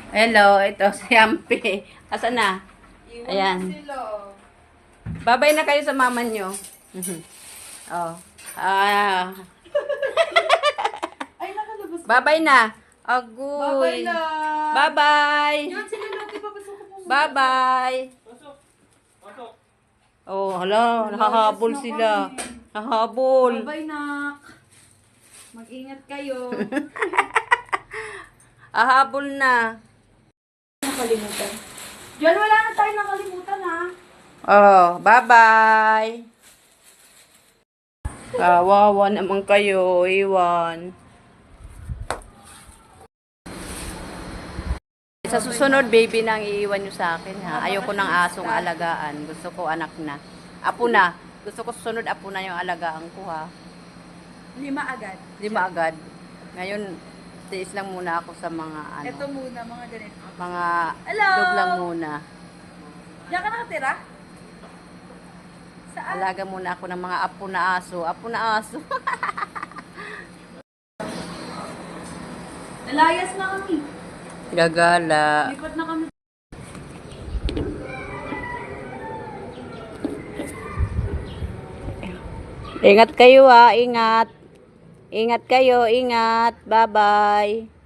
Hello, ito si Ampi. Asan na? Ayan. Babay na kayo sa mama nyo. Oh. Ah. Ay, nakalabas. Babay na. Agoy. Bye-bye na. Bye-bye. Yan, sila Loki, papasok ko muna. Bye-bye. Oh, hala. Nahahabol sila. Nahahabol. Bye-bye, nak. Mag-ingat kayo. Ahabol na. Nakalimutan. Diyan, wala na tayo nakalimutan, ha? Oh, bye-bye. Kawawa naman kayo, iwan. Sa susunod, baby nang iiwan nyo sa akin, ha? Ayoko ng asong alagaan. Gusto ko anak na. Apo na. Gusto ko susunod, apo na yung alagaan ko, ha? 5 agad. 5 agad. Ngayon, tiis lang muna ako sa mga ano. Ito muna, mga ganito. Mga Hello! dog lang muna. Diyan ka nakatira? Saan? Alaga muna ako ng mga apo na aso. Apo na aso. Nalayas na kami. Gagala. Lipat na kami. Ingat kayo, ha. Ingat. Ingat kayo. Ingat. Bye-bye.